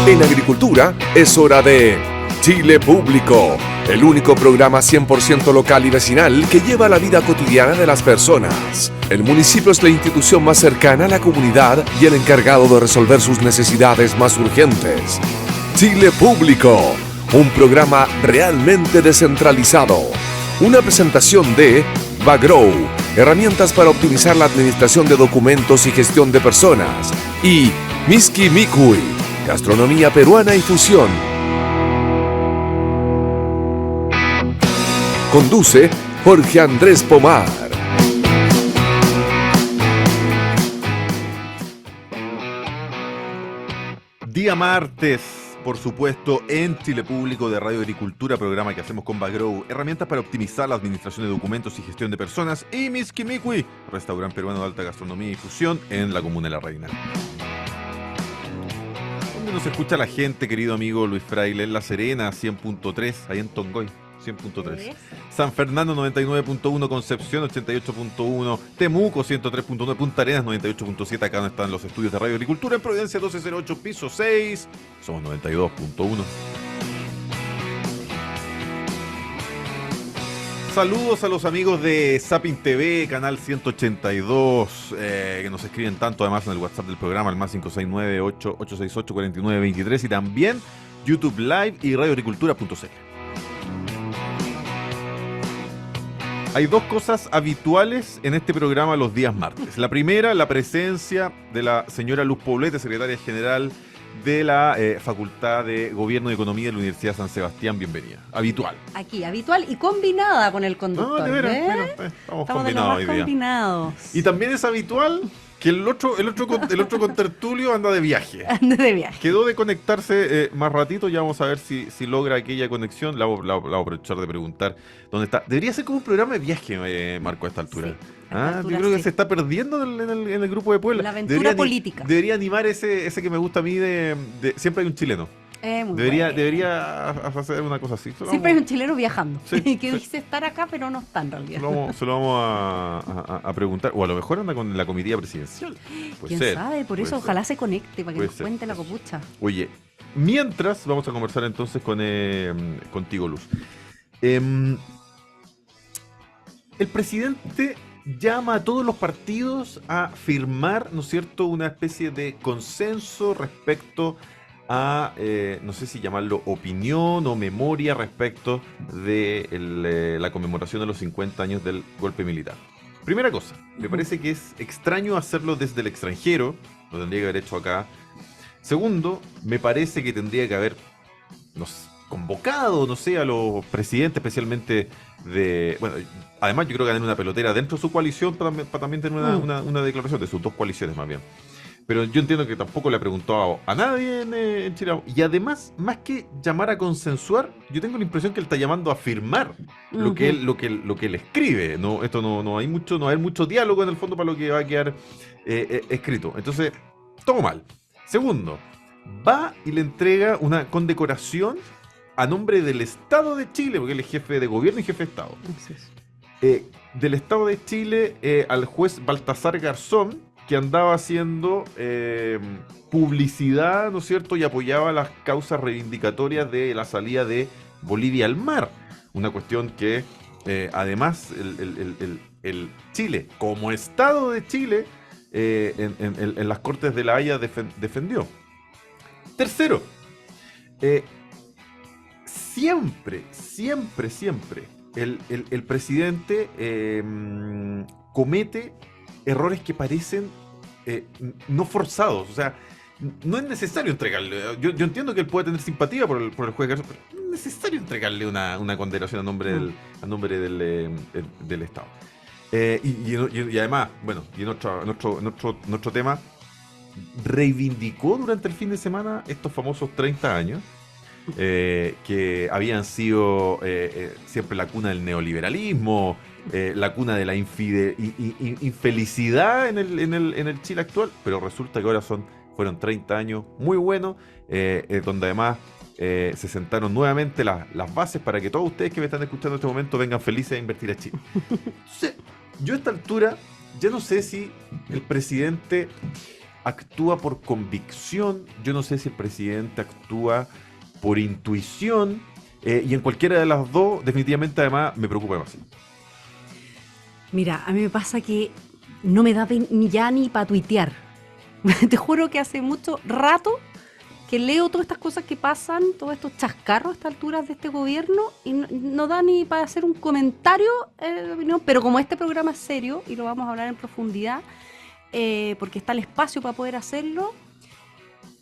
En agricultura es hora de Chile Público, el único programa 100% local y vecinal que lleva la vida cotidiana de las personas. El municipio es la institución más cercana a la comunidad y el encargado de resolver sus necesidades más urgentes. Chile Público, un programa realmente descentralizado. Una presentación de Bagrow, herramientas para optimizar la administración de documentos y gestión de personas. Y Miski Mikui, gastronomía peruana y fusión. Conduce Jorge Andrés Pomar. Día martes, por supuesto, en Chile Público de Radio Agricultura, programa que hacemos con Bagrow, herramientas para optimizar la administración de documentos y gestión de personas, y Miski Mikui, restaurante peruano de alta gastronomía y fusión en la comuna de La Reina. ¿Dónde nos escucha la gente, querido amigo Luis Fraile? En La Serena, 100.3, ahí en Tongoy. 100.3. San Fernando 99.1, Concepción 88.1, Temuco 103.9, Punta Arenas 98.7, acá donde están los estudios de Radio Agricultura, en Providencia 1208, piso 6, somos 92.1. Saludos a los amigos de Zapping TV, canal 182, que nos escriben tanto además en el WhatsApp del programa, el más 569-868-4923, y también YouTube Live y radioagricultura.cl. Hay dos cosas habituales en este programa los días martes. La primera, la presencia de la señora Luz Poblete, secretaria general de la Facultad de Gobierno y Economía de la Universidad San Sebastián. Bienvenida. Habitual. Aquí, habitual y combinada con el conductor. No, de veras, estamos combinados hoy día. Combinados. Y también es habitual que el otro contertulio anda de viaje. Anda de viaje. Quedó de conectarse más ratito, ya vamos a ver si logra aquella conexión. La voy a aprovechar de preguntar dónde está. Debería ser como un programa de viaje, Marco, a esta altura. Sí, yo creo que se está perdiendo en el grupo de Puebla. La aventura política. Debería animar ese que me gusta a mí de siempre hay un chileno. Debería hacer una cosa así. Siempre hay un chileno viajando. Sí, que dice estar acá, pero no está en realidad. Se lo vamos a preguntar. O a lo mejor anda con la comitiva presidencial. ¿Quién sabe? Por eso ojalá se conecte para que nos cuente la copucha. Oye, mientras vamos a conversar entonces contigo, Luz. El presidente llama a todos los partidos a firmar, ¿no es cierto?, una especie de consenso respecto a, no sé si llamarlo opinión o memoria respecto de la conmemoración de los 50 años del golpe militar. Primera cosa, me parece que es extraño hacerlo desde el extranjero, lo tendría que haber hecho acá. Segundo, me parece que tendría que haber convocado, no sé, a los presidentes, especialmente bueno, además yo creo que en una pelotera dentro de su coalición para también tener una declaración de sus dos coaliciones más bien. Pero yo entiendo que tampoco le ha preguntado a nadie en Chile. Y además, más que llamar a consensuar, yo tengo la impresión que él está llamando a firmar lo que él escribe. No, esto no va a haber mucho diálogo en el fondo para lo que va a quedar escrito. Entonces, todo mal. Segundo, va y le entrega una condecoración a nombre del Estado de Chile, porque él es jefe de gobierno y jefe de Estado. Del Estado de Chile al juez Baltasar Garzón, que andaba haciendo publicidad, ¿no es cierto?, y apoyaba las causas reivindicatorias de la salida de Bolivia al mar. Una cuestión que, además, el Chile, como Estado de Chile, en las Cortes de La Haya defendió. Tercero, siempre el presidente comete errores que parecen no forzados. O sea, no es necesario entregarle. Yo entiendo que él puede tener simpatía por el juez Garzón, pero no es necesario entregarle una condecoración a nombre del Estado. Y además, bueno, y en otro tema, reivindicó durante el fin de semana estos famosos 30 años. Que habían sido siempre la cuna del neoliberalismo, la cuna de la infelicidad en el Chile actual, pero resulta que ahora fueron 30 años muy buenos, donde además se sentaron nuevamente las bases para que todos ustedes que me están escuchando en este momento vengan felices a invertir a Chile. Entonces, yo a esta altura ya no sé si el presidente actúa por convicción, yo no sé si el presidente actúa por intuición, y en cualquiera de las dos, definitivamente además me preocupa demasiado. Mira, a mí me pasa que no me da ni para tuitear. Te juro que hace mucho rato que leo todas estas cosas que pasan, todos estos chascarros a estas alturas de este gobierno, y no da ni para hacer un comentario de opinión, pero como este programa es serio y lo vamos a hablar en profundidad, porque está el espacio para poder hacerlo,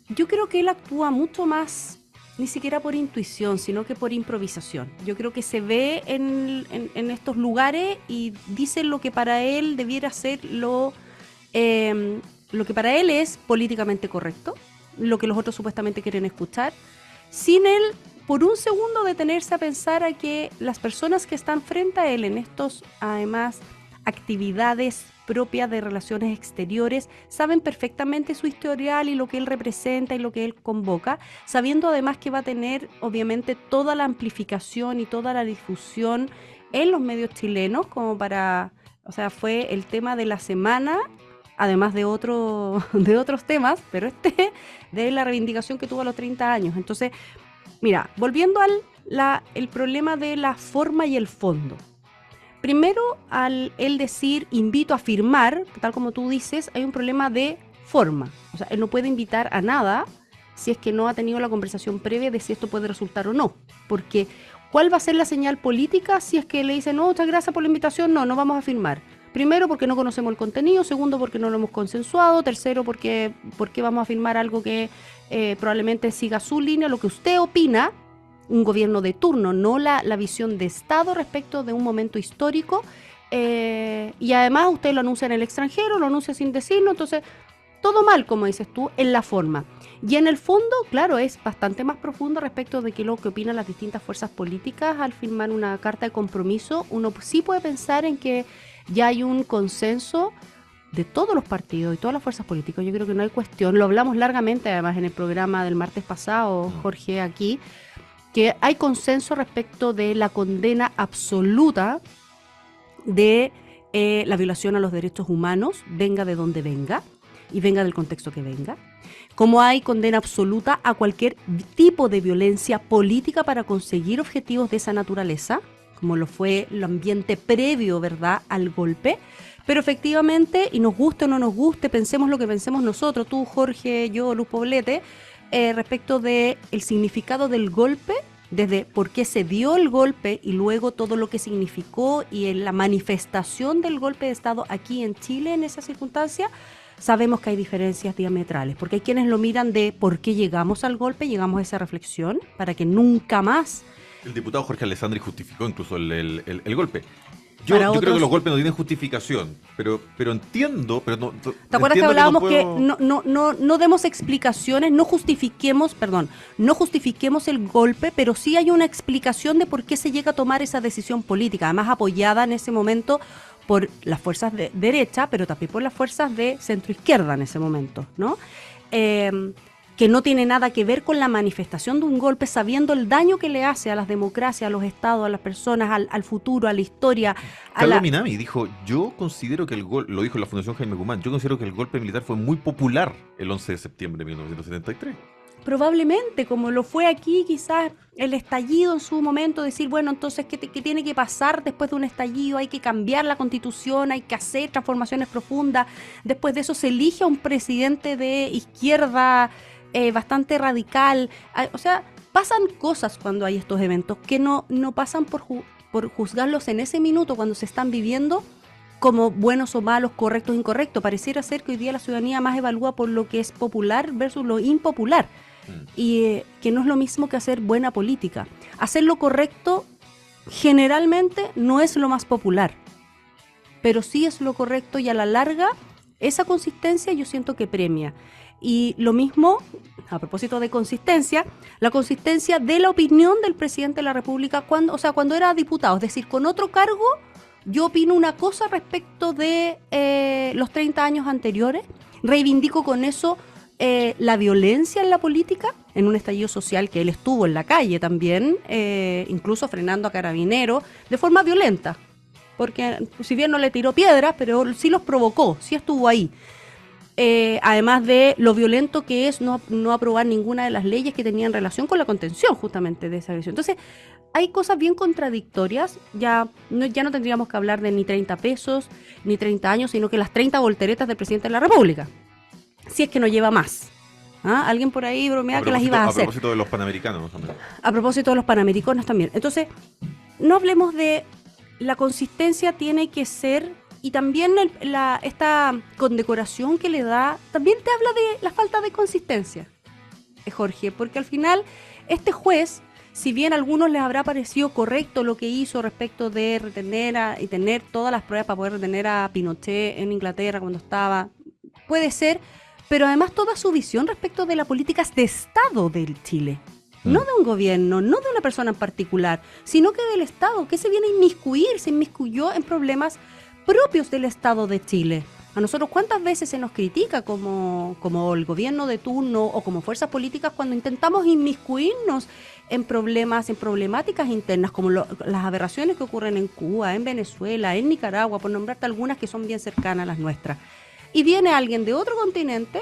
yo creo que él actúa mucho más, ni siquiera por intuición, sino que por improvisación. Yo creo que se ve en estos lugares y dice lo que para él debiera ser lo que para él es políticamente correcto, lo que los otros supuestamente quieren escuchar, sin él por un segundo detenerse a pensar a que las personas que están frente a él en estos, además, actividades propias de relaciones exteriores, saben perfectamente su historial y lo que él representa y lo que él convoca, sabiendo además que va a tener obviamente toda la amplificación y toda la difusión en los medios chilenos, como para, o sea, fue el tema de la semana, además de otros temas, pero de la reivindicación que tuvo a los 30 años. Entonces, mira, volviendo el problema de la forma y el fondo. Primero, al él decir, invito a firmar, tal como tú dices, hay un problema de forma. O sea, él no puede invitar a nada si es que no ha tenido la conversación previa de si esto puede resultar o no. Porque, ¿cuál va a ser la señal política si es que le dicen, no, muchas gracias por la invitación, no vamos a firmar? Primero, porque no conocemos el contenido. Segundo, porque no lo hemos consensuado. Tercero, porque vamos a firmar algo que probablemente siga su línea, lo que usted opina, un gobierno de turno, no la visión de Estado respecto de un momento histórico. Y además usted lo anuncia en el extranjero, lo anuncia sin decirlo. Entonces, todo mal, como dices tú, en la forma. Y en el fondo, claro, es bastante más profundo respecto de qué es lo que opinan las distintas fuerzas políticas al firmar una carta de compromiso. Uno sí puede pensar en que ya hay un consenso de todos los partidos y todas las fuerzas políticas. Yo creo que no hay cuestión. Lo hablamos largamente, además, en el programa del martes pasado, Jorge, aquí, que hay consenso respecto de la condena absoluta de la violación a los derechos humanos, venga de donde venga y venga del contexto que venga. Como hay condena absoluta a cualquier tipo de violencia política para conseguir objetivos de esa naturaleza, como lo fue el ambiente previo, ¿verdad?, al golpe. Pero efectivamente, y nos guste o no nos guste, pensemos lo que pensemos nosotros, tú, Jorge, yo, Luz Poblete, respecto del significado del golpe, desde por qué se dio el golpe y luego todo lo que significó y en la manifestación del golpe de Estado aquí en Chile en esa circunstancia, sabemos que hay diferencias diametrales, porque hay quienes lo miran de por qué llegamos al golpe, llegamos a esa reflexión, para que nunca más... El diputado Jorge Alessandri justificó incluso el golpe. Yo creo que los golpes no tienen justificación, pero entiendo, pero no. ¿Te acuerdas que hablábamos que no demos explicaciones, no justifiquemos el golpe, pero sí hay una explicación de por qué se llega a tomar esa decisión política, además apoyada en ese momento por las fuerzas de derecha, pero también por las fuerzas de centro-izquierda en ese momento, ¿no? Que no tiene nada que ver con la manifestación de un golpe, sabiendo el daño que le hace a las democracias, a los estados, a las personas, al futuro, a la historia. Carlos Minami dijo, yo considero que lo dijo en la Fundación Jaime Guzmán, yo considero que el golpe militar fue muy popular el 11 de septiembre de 1973. Probablemente, como lo fue aquí, quizás el estallido en su momento, decir, bueno, entonces, ¿qué tiene que pasar después de un estallido? Hay que cambiar la Constitución, hay que hacer transformaciones profundas. Después de eso se elige a un presidente de izquierda bastante radical. O sea, pasan cosas cuando hay estos eventos que no pasan por juzgarlos en ese minuto cuando se están viviendo como buenos o malos, correctos o incorrectos. Pareciera ser que hoy día la ciudadanía más evalúa por lo que es popular versus lo impopular. Y que no es lo mismo que hacer buena política. Hacer lo correcto generalmente no es lo más popular, pero sí es lo correcto y a la larga esa consistencia yo siento que premia. Y lo mismo, a propósito de consistencia, la consistencia de la opinión del presidente de la República cuando era diputado, es decir, con otro cargo, yo opino una cosa respecto de los 30 años anteriores, reivindico con eso la violencia en la política, en un estallido social que él estuvo en la calle también, incluso frenando a carabineros de forma violenta, porque si bien no le tiró piedras, pero sí los provocó, sí estuvo ahí. además de lo violento que es no aprobar ninguna de las leyes que tenían relación con la contención justamente de esa agresión. Entonces, hay cosas bien contradictorias. Ya no tendríamos que hablar de ni 30 pesos, ni 30 años, sino que las 30 volteretas del presidente de la República, si es que no lleva más. ¿Ah? Alguien por ahí bromeaba que las iba a hacer. A propósito de los panamericanos también. A propósito de los panamericanos también. Entonces, no hablemos de la consistencia, tiene que ser, y también esta condecoración que le da, también te habla de la falta de consistencia, Jorge, porque al final este juez, si bien a algunos les habrá parecido correcto lo que hizo respecto de retener y tener todas las pruebas para poder retener a Pinochet en Inglaterra cuando estaba, puede ser, pero además toda su visión respecto de las políticas de Estado del Chile, no de un gobierno, no de una persona en particular, sino que del Estado, que se viene a inmiscuir, se inmiscuyó en problemas propios del Estado de Chile. A nosotros, ¿cuántas veces se nos critica como el gobierno de turno o como fuerzas políticas cuando intentamos inmiscuirnos en problemas, en problemáticas internas, como las aberraciones que ocurren en Cuba, en Venezuela, en Nicaragua, por nombrarte algunas que son bien cercanas a las nuestras? Y viene alguien de otro continente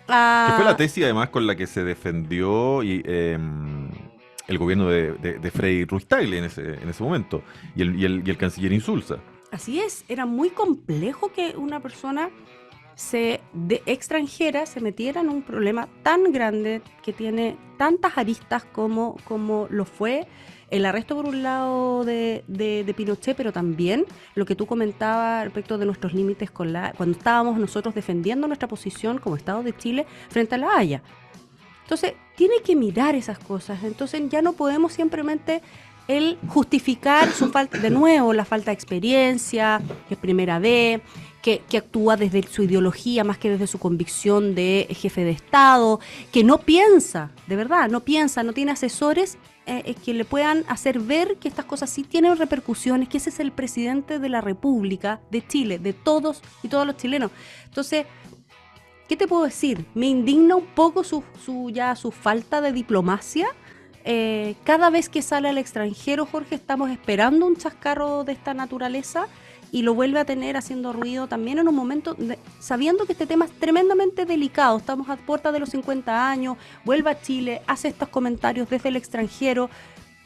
que fue la tesis además con la que se defendió el gobierno de Frei Ruiz-Tagle en ese momento y el canciller Insulza. Así es, era muy complejo que una persona extranjera se metiera en un problema tan grande que tiene tantas aristas como lo fue el arresto por un lado de Pinochet, pero también lo que tú comentabas respecto de nuestros límites cuando estábamos nosotros defendiendo nuestra posición como Estado de Chile frente a La Haya. Entonces, tiene que mirar esas cosas. Entonces, ya no podemos simplemente justificar su falta, de nuevo, la falta de experiencia, que es primera vez, que actúa desde su ideología más que desde su convicción de jefe de Estado, que no piensa, de verdad, no tiene asesores que le puedan hacer ver que estas cosas sí tienen repercusiones, que ese es el presidente de la República de Chile, de todos y todos los chilenos. Entonces, ¿qué te puedo decir? Me indigna un poco su falta de diplomacia. Cada vez que sale al extranjero, Jorge, estamos esperando un chascarro de esta naturaleza y lo vuelve a tener haciendo ruido también en un momento, sabiendo que este tema es tremendamente delicado. Estamos a puerta de los 50 años, vuelve a Chile, hace estos comentarios desde el extranjero,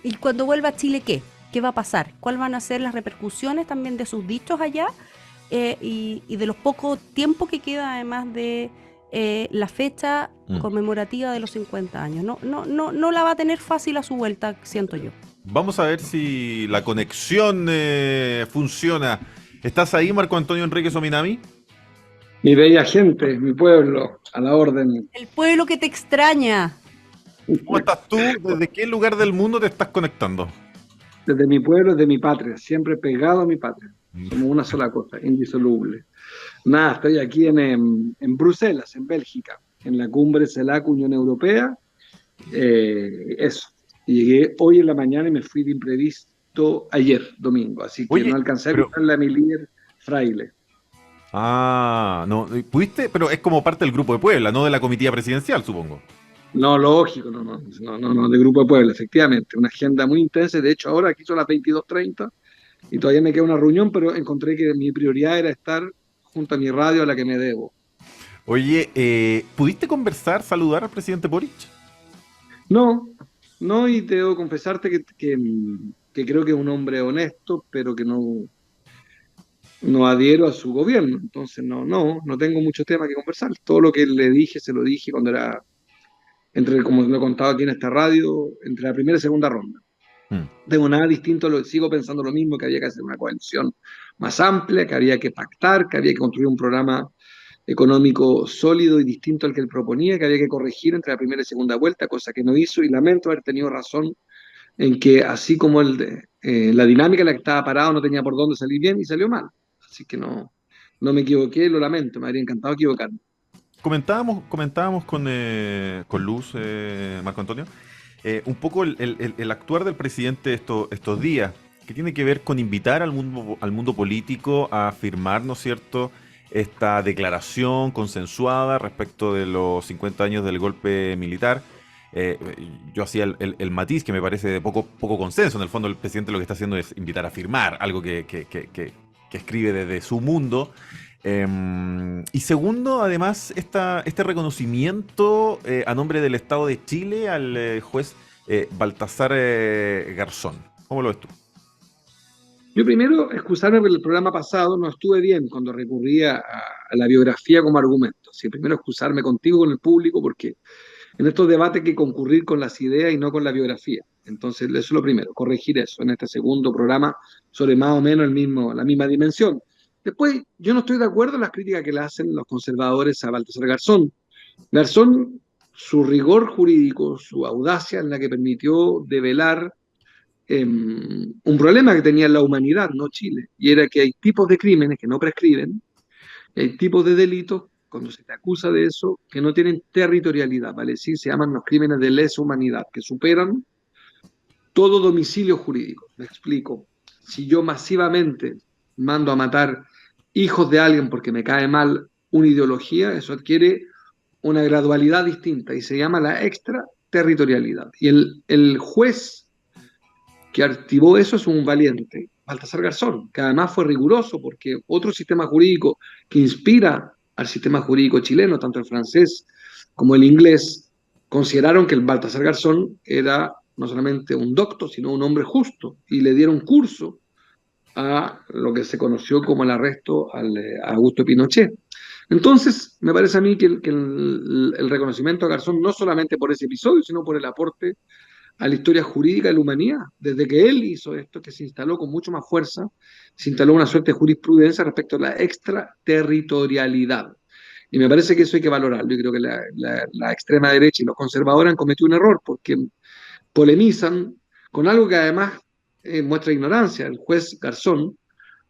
y cuando vuelva a Chile, ¿qué? ¿Qué va a pasar? ¿Cuáles van a ser las repercusiones también de sus dichos allá? Y de los poco tiempo que queda además de la fecha conmemorativa de los 50 años. No la va a tener fácil a su vuelta, siento yo. Vamos a ver si la conexión funciona. ¿Estás ahí, Marco Antonio Enríquez Ominami? Mi bella gente, mi pueblo, a la orden. El pueblo que te extraña. ¿Cómo estás tú? ¿Desde qué lugar del mundo te estás conectando? Desde mi pueblo, desde mi patria, siempre pegado a mi patria. Como una sola cosa, indisoluble. Nada, estoy aquí en Bruselas, en Bélgica, en la cumbre CELAC Unión Europea. Eso. Y llegué hoy en la mañana y me fui de imprevisto ayer, domingo. Así que no alcancé a contarle a mi líder Fraile. Ah, no, ¿pudiste? Pero es como parte del Grupo de Puebla, no de la comitiva presidencial, supongo. No, lógico, no, de Grupo de Puebla, efectivamente. Una agenda muy intensa. De hecho, ahora aquí son las 22:30 y todavía me queda una reunión, pero encontré que mi prioridad era estar junto a mi radio a la que me debo. Oye, ¿pudiste conversar, saludar al presidente Boric? No, y te debo confesarte que creo que es un hombre honesto, pero que no adhiero a su gobierno. Entonces no tengo mucho tema que conversar. Todo lo que le dije, se lo dije cuando era, como lo he contado aquí en esta radio, entre la primera y segunda ronda. No tengo nada distinto, sigo pensando lo mismo, que había que hacer una coalición más amplia, que había que pactar, que había que construir un programa económico sólido y distinto al que él proponía, que había que corregir entre la primera y segunda vuelta, cosa que no hizo, y lamento haber tenido razón en que así como la dinámica en la que estaba parado no tenía por dónde salir bien y salió mal. Así que no me equivoqué, lo lamento, me habría encantado equivocarme. Comentábamos con Luz, Marco Antonio, un poco el actuar del presidente estos días, que tiene que ver con invitar al mundo político a firmar, ¿no es cierto?, esta declaración consensuada respecto de los 50 años del golpe militar. Yo hacía el matiz que me parece de poco consenso. En el fondo, el presidente lo que está haciendo es invitar a firmar algo que escribe desde su mundo. Y segundo, además, este reconocimiento a nombre del Estado de Chile al juez Baltasar Garzón. ¿Cómo lo ves tú? Yo primero, excusarme por el programa pasado, no estuve bien cuando recurría a la biografía como argumento. Sí, primero excusarme contigo, con el público, porque en estos debates hay que concurrir con las ideas y no con la biografía. Entonces, eso es lo primero, corregir eso en este segundo programa sobre más o menos la misma dimensión. Después, yo no estoy de acuerdo en las críticas que le hacen los conservadores a Baltasar Garzón. Garzón, su rigor jurídico, su audacia en la que permitió develar un problema que tenía la humanidad, no Chile, y era que hay tipos de crímenes que no prescriben, y hay tipos de delitos, cuando se te acusa de eso, que no tienen territorialidad, ¿vale? Sí, se llaman los crímenes de lesa humanidad, que superan todo domicilio jurídico. Me explico. Si yo masivamente mando a matar hijos de alguien porque me cae mal una ideología, eso adquiere una gradualidad distinta y se llama la extraterritorialidad. Y el juez que activó eso es un valiente, Baltasar Garzón, que además fue riguroso porque otro sistema jurídico que inspira al sistema jurídico chileno, tanto el francés como el inglés, consideraron que el Baltasar Garzón era no solamente un docto, sino un hombre justo, y le dieron curso a lo que se conoció como el arresto a Augusto Pinochet. Entonces, me parece a mí que el reconocimiento a Garzón, no solamente por ese episodio, sino por el aporte a la historia jurídica de la humanidad. Desde que él hizo esto, que se instaló con mucho más fuerza, se instaló una suerte de jurisprudencia respecto a la extraterritorialidad. Y me parece que eso hay que valorarlo. Yo creo que la extrema derecha y los conservadores han cometido un error porque polemizan con algo que además muestra ignorancia. El juez Garzón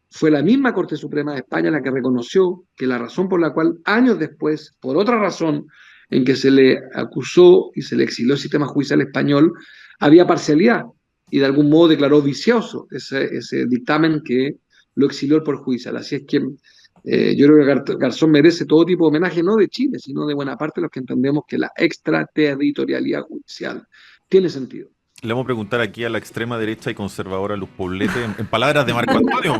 fue la misma Corte Suprema de España la que reconoció que la razón por la cual años después, por otra razón en que se le acusó y se le exilió el sistema judicial español, había parcialidad y de algún modo declaró vicioso ese dictamen que lo exilió por judicial. Así es que yo creo que Garzón merece todo tipo de homenaje, no de Chile, sino de buena parte de los que entendemos que la extraterritorialidad judicial tiene sentido. Le vamos a preguntar aquí a la extrema derecha y conservadora Luz Poblete, en palabras de Marco Antonio.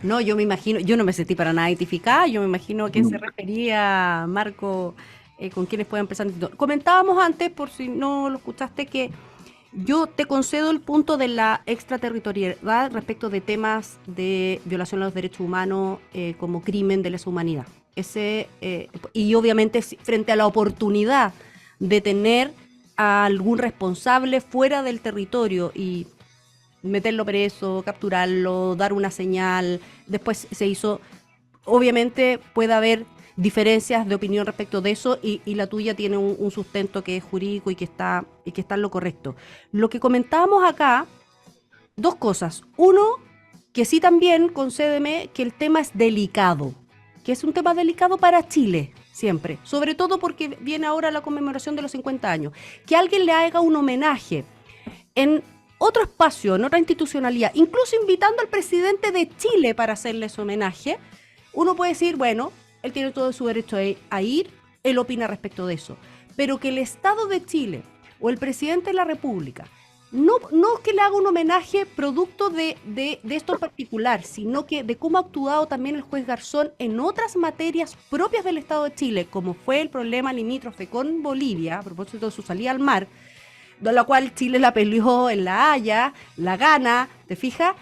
No, yo me imagino, yo no me sentí para nada identificada, yo me imagino a quién se refería Marco, con quienes pueden empezar. Comentábamos antes, por si no lo escuchaste, que yo te concedo el punto de la extraterritorialidad respecto de temas de violación a los derechos humanos como crimen de lesa humanidad. Y obviamente frente a la oportunidad de tener a algún responsable fuera del territorio y meterlo preso, capturarlo, dar una señal, después se hizo, obviamente puede haber diferencias de opinión respecto de eso y la tuya tiene un sustento que es jurídico y que está en lo correcto. Lo que comentábamos acá, dos cosas. Uno, que sí también, concédeme, que el tema es delicado, que es un tema delicado para Chile, siempre, sobre todo porque viene ahora la conmemoración de los 50 años. Que alguien le haga un homenaje en otro espacio, en otra institucionalidad, incluso invitando al presidente de Chile para hacerle ese homenaje, uno puede decir, bueno, él tiene todo su derecho a ir, él opina respecto de eso. Pero que el Estado de Chile o el presidente de la República no que le haga un homenaje producto de esto en particular, sino que de cómo ha actuado también el juez Garzón en otras materias propias del Estado de Chile, como fue el problema limítrofe con Bolivia, a propósito de su salida al mar, de la cual Chile la peleó en La Haya, la gana, ¿te fijas?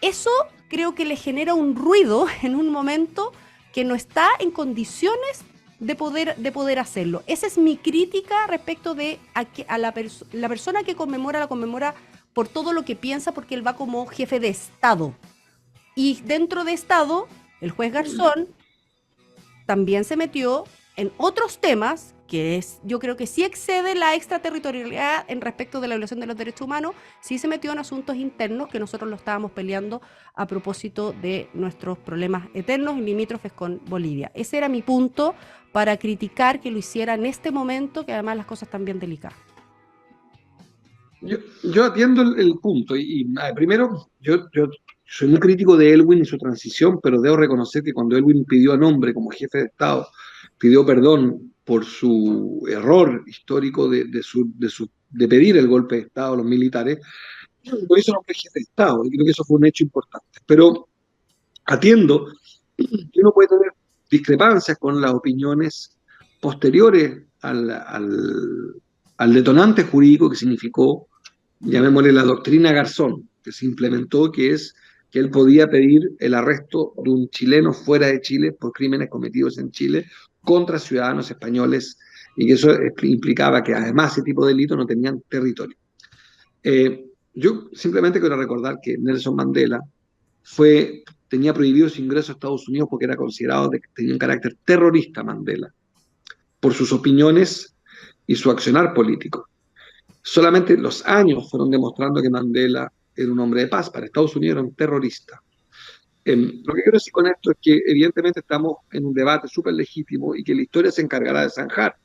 Eso creo que le genera un ruido en un momento que no está en condiciones de poder hacerlo. Esa es mi crítica respecto de a la persona que conmemora, la conmemora por todo lo que piensa, porque él va como jefe de Estado. Y dentro de Estado, el juez Garzón también se metió en otros temas que yo creo que sí excede la extraterritorialidad en respecto de la violación de los derechos humanos, sí se metió en asuntos internos que nosotros lo estábamos peleando a propósito de nuestros problemas eternos y limítrofes con Bolivia. Ese era mi punto para criticar que lo hiciera en este momento, que además las cosas están bien delicadas. Yo atiendo el punto primero, yo soy muy crítico de Elwin y su transición, pero debo reconocer que cuando Elwin pidió a nombre como jefe de Estado, pidió perdón por su error histórico de pedir el golpe de Estado a los militares, lo hizo nombre jefe de Estado, y creo que eso fue un hecho importante. Pero atiendo Y uno puede tener discrepancias con las opiniones posteriores al detonante jurídico que significó, llamémosle la doctrina Garzón, que se implementó, que es que él podía pedir el arresto de un chileno fuera de Chile por crímenes cometidos en Chile contra ciudadanos españoles, y que eso implicaba que además ese tipo de delitos no tenían territorio. Yo simplemente quiero recordar que Nelson Mandela tenía prohibido su ingreso a Estados Unidos porque era considerado que tenía un carácter terrorista Mandela, por sus opiniones y su accionar político. Solamente los años fueron demostrando que Mandela era un hombre de paz, para Estados Unidos era un terrorista. Lo que quiero decir con esto es que evidentemente estamos en un debate súper legítimo y que la historia se encargará de zanjar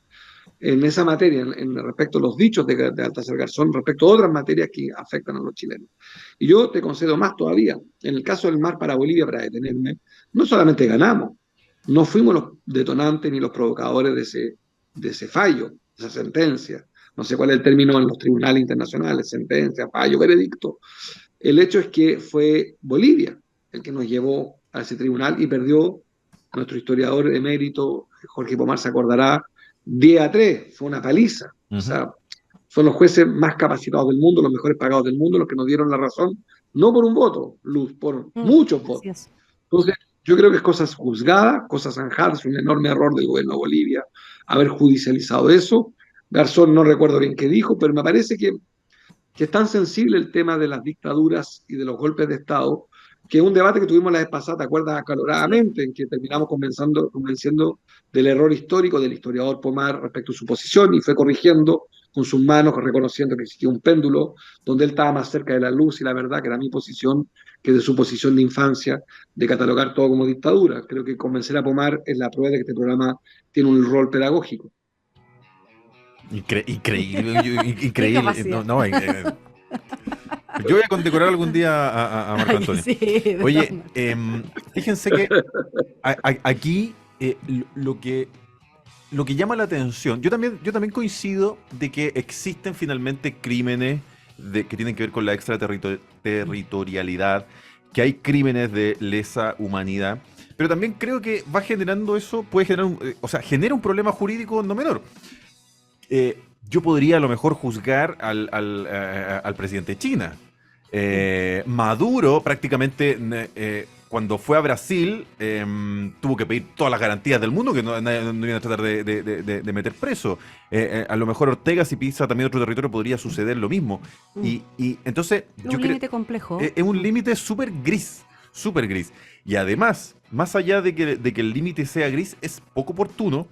en esa materia, respecto a los dichos de Baltasar Garzón, respecto a otras materias que afectan a los chilenos. Y yo te concedo más todavía. En el caso del mar para Bolivia, para detenerme, no solamente ganamos, no fuimos los detonantes ni los provocadores de ese fallo, de esa sentencia. No sé cuál es el término en los tribunales internacionales, sentencia, fallo, veredicto. El hecho es que fue Bolivia el que nos llevó a ese tribunal y perdió nuestro historiador emérito, Jorge Pomar, se acordará, 10-3, fue una paliza. O sea, son los jueces más capacitados del mundo, los mejores pagados del mundo, los que nos dieron la razón, no por un voto, Luz, por muchos votos. Entonces, yo creo que es cosas juzgadas, cosas zanjadas, un enorme error del gobierno de Bolivia haber judicializado eso. Garzón no recuerdo bien qué dijo, pero me parece que es tan sensible el tema de las dictaduras y de los golpes de Estado, que es un debate que tuvimos la vez pasada, ¿te acuerdas? Acaloradamente, en que terminamos convenciendo del error histórico del historiador Pomar respecto a su posición y fue corrigiendo con sus manos, reconociendo que existía un péndulo, donde él estaba más cerca de la luz y la verdad, que era mi posición, que de su posición de infancia, de catalogar todo como dictadura. Creo que convencer a Pomar es la prueba de que este programa tiene un rol pedagógico. Increíble. Yo voy a condecorar algún día a Marco Antonio. Sí, Oye, fíjense que aquí lo que llama la atención, yo también coincido de que existen finalmente crímenes que tienen que ver con la extraterritorialidad, que hay crímenes de lesa humanidad, pero también creo que va generando eso, puede generar genera un problema jurídico no menor. Yo podría a lo mejor juzgar al presidente de China. Maduro prácticamente cuando fue a Brasil tuvo que pedir todas las garantías del mundo que no iban a tratar de meter preso. A lo mejor Ortega, si pisa también otro territorio, podría suceder lo mismo. Y entonces yo creo... Un límite complejo. Es un límite súper gris. Y además, más allá de que el límite sea gris, es poco oportuno.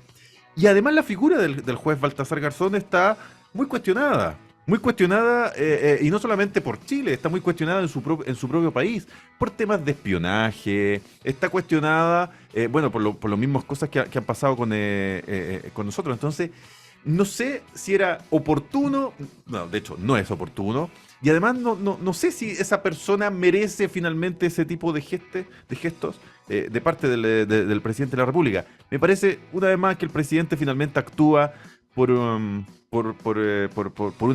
Y además la figura del juez Baltasar Garzón está muy cuestionada. Y no solamente por Chile, está muy cuestionada en su propio país, por temas de espionaje, está cuestionada, por las mismas cosas que han pasado con nosotros. Entonces, no sé si era oportuno, no, de hecho, no es oportuno, y además no sé si esa persona merece finalmente ese tipo de gestos de parte del presidente de la República. Me parece, una vez más, que el presidente finalmente actúa por una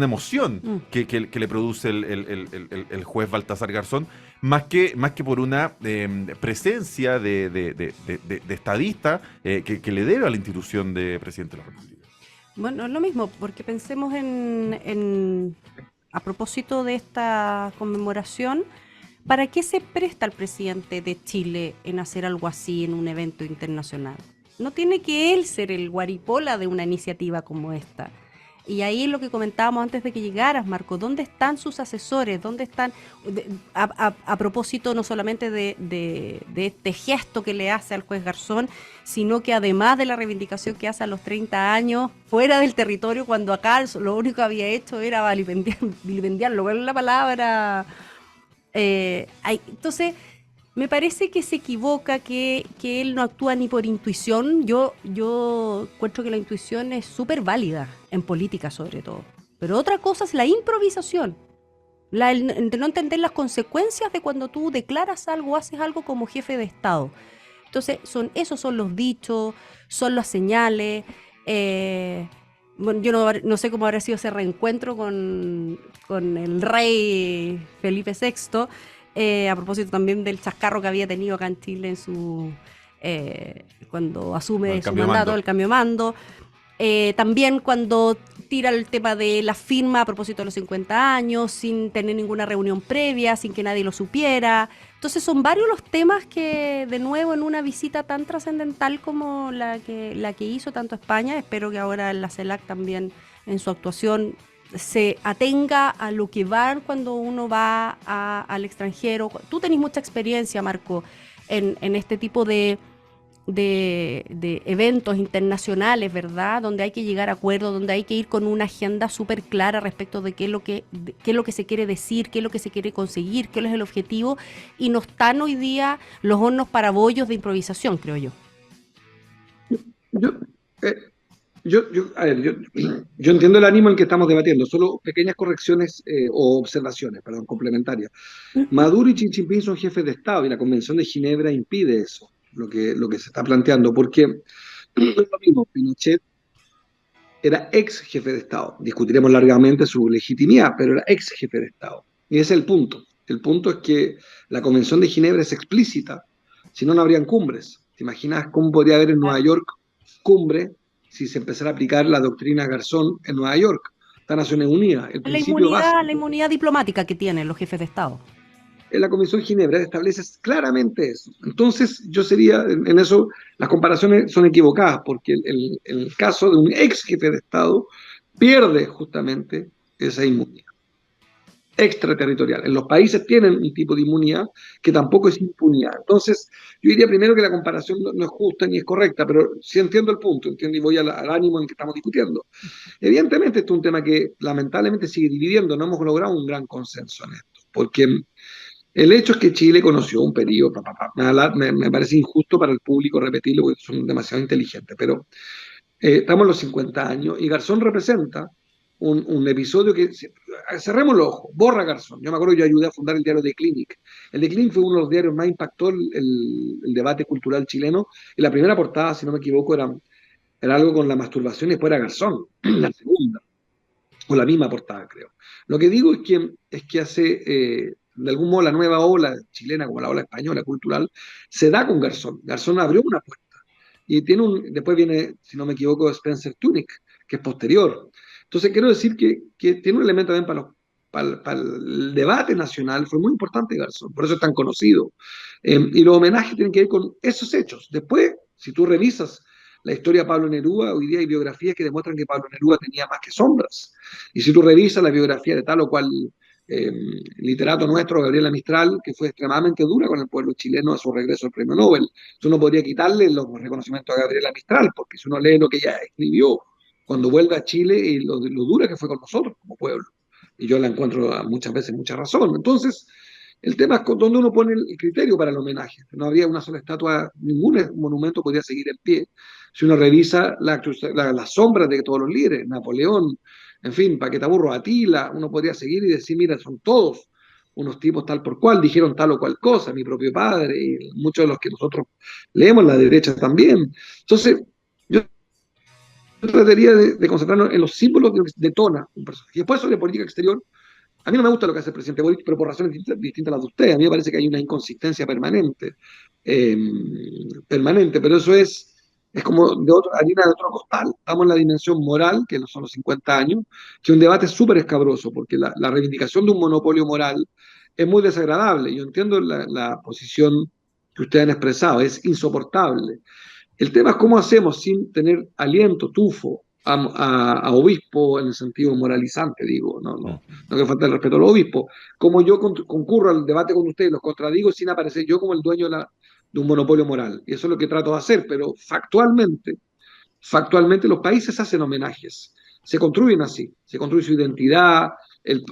emoción que le produce el juez Baltasar Garzón, más que por una presencia de estadista que le debe a la institución de presidente de la República. Bueno, es lo mismo, porque pensemos a propósito de esta conmemoración, ¿para qué se presta el presidente de Chile en hacer algo así en un evento internacional? No tiene que él ser el guaripola de una iniciativa como esta. Y ahí es lo que comentábamos antes de que llegaras, Marco. ¿Dónde están sus asesores? ¿Dónde están? A propósito no solamente de este gesto que le hace al juez Garzón, sino que además de la reivindicación que hace a los 30 años fuera del territorio, cuando acá lo único que había hecho era vilipendiarlo. ¿Cuál es la palabra? Entonces, me parece que se equivoca, que él no actúa ni por intuición. Yo encuentro que la intuición es súper válida, en política sobre todo. Pero otra cosa es la improvisación. De no entender las consecuencias de cuando tú declaras algo, haces algo como jefe de Estado. Entonces, esos son los dichos, son las señales. Bueno, yo no sé cómo habrá sido ese reencuentro con el rey Felipe VI. A propósito también del chascarro que había tenido acá en Chile cuando asume El su cambio de mandato, mando. el cambio de mando. También cuando tira el tema de la firma a propósito de los 50 años, sin tener ninguna reunión previa, sin que nadie lo supiera. Entonces son varios los temas que, de nuevo, en una visita tan trascendental como la que hizo tanto a España, espero que ahora en la CELAC también en su actuación se atenga a lo que va cuando uno va al extranjero. Tú tenés mucha experiencia, Marco, en este tipo de eventos internacionales, ¿verdad? Donde hay que llegar a acuerdos, donde hay que ir con una agenda súper clara respecto de qué es lo que se quiere decir, qué es lo que se quiere conseguir, qué es el objetivo, y no están hoy día los hornos para bollos de improvisación, creo yo. Yo, eh, a ver, yo entiendo el ánimo en que estamos debatiendo, solo pequeñas correcciones o observaciones, perdón, complementarias. Maduro y Xi Jinping son jefes de Estado y la Convención de Ginebra impide eso, lo que se está planteando, porque no es lo mismo. Pinochet era ex jefe de Estado. Discutiremos largamente su legitimidad, pero era ex jefe de Estado. Y ese es el punto. El punto es que la Convención de Ginebra es explícita, si no, no habrían cumbres. ¿Te imaginas cómo podría haber en Nueva York cumbre si se empezara a aplicar la doctrina Garzón en Nueva York? Está Naciones Unidas. El principio La básico inmunidad diplomática que tienen los jefes de Estado. en la Convención de Ginebra establece claramente eso. Entonces, yo sería, en eso, las comparaciones son equivocadas, porque el caso de un ex jefe de Estado pierde justamente esa inmunidad extraterritorial. En los países tienen un tipo de inmunidad que tampoco es impunidad. Entonces, yo diría primero que la comparación no es justa ni es correcta, pero sí entiendo el punto, entiendo y voy al ánimo en que estamos discutiendo. Evidentemente, esto es un tema que lamentablemente sigue dividiendo, no hemos logrado un gran consenso en esto, porque el hecho es que Chile conoció un periodo, me parece injusto para el público repetirlo porque son demasiado inteligentes, pero estamos en los 50 años y Garzón representa un episodio que, cerremos los ojos, borra Garzón. Yo me acuerdo que yo ayudé a fundar el diario The Clinic. El The Clinic fue uno de los diarios más impactó el debate cultural chileno y la primera portada, si no me equivoco, era algo con la masturbación y después era Garzón, la segunda, o la misma portada, creo. Lo que digo es que hace, de algún modo, la nueva ola chilena, como la ola española cultural, se da con Garzón. Garzón abrió una puerta. Y después viene, si no me equivoco, Spencer Tunick, que es posterior. Entonces, quiero decir que tiene un elemento también para el debate nacional, fue muy importante Garzón, por eso es tan conocido. Y los homenajes tienen que ver con esos hechos. Después, si tú revisas la historia de Pablo Neruda, hoy día hay biografías que demuestran que Pablo Neruda tenía más que sombras. Y si tú revisas la biografía de tal o cual eh, literato nuestro, Gabriela Mistral, que fue extremadamente dura con el pueblo chileno a su regreso al premio Nobel, uno podría quitarle los reconocimientos a Gabriela Mistral, porque si uno lee lo que ella escribió cuando vuelve a Chile y lo dura que fue con nosotros como pueblo. Y yo la encuentro muchas veces mucha razón. Entonces, el tema es dónde uno pone el criterio para el homenaje. No habría una sola estatua, ningún monumento podría seguir en pie. Si uno revisa las sombras de todos los líderes, Napoleón, en fin, Paquetaburro, Atila, uno podría seguir y decir, mira, son todos unos tipos tal por cual, dijeron tal o cual cosa, mi propio padre, y muchos de los que nosotros leemos, la derecha también. Entonces, yo trataría de concentrarnos en los símbolos que detona un personaje. Y después sobre política exterior, a mí no me gusta lo que hace el presidente Boric, pero por razones distintas a las de usted. A mí me parece que hay una inconsistencia eh, permanente, pero eso es como harina de otro costal. Estamos en la dimensión moral, que no son los 50 años, que es un debate súper escabroso, porque la reivindicación de un monopolio moral es muy desagradable. Yo entiendo la posición que ustedes han expresado, es insoportable. El tema es cómo hacemos sin tener aliento, tufo, a obispo en el sentido moralizante, digo, no que falta el respeto a los obispos. Como yo concurro al debate con ustedes, los contradigo sin aparecer yo como el dueño de un monopolio moral. Y eso es lo que trato de hacer, pero factualmente los países hacen homenajes, se construyen así, se construye su identidad.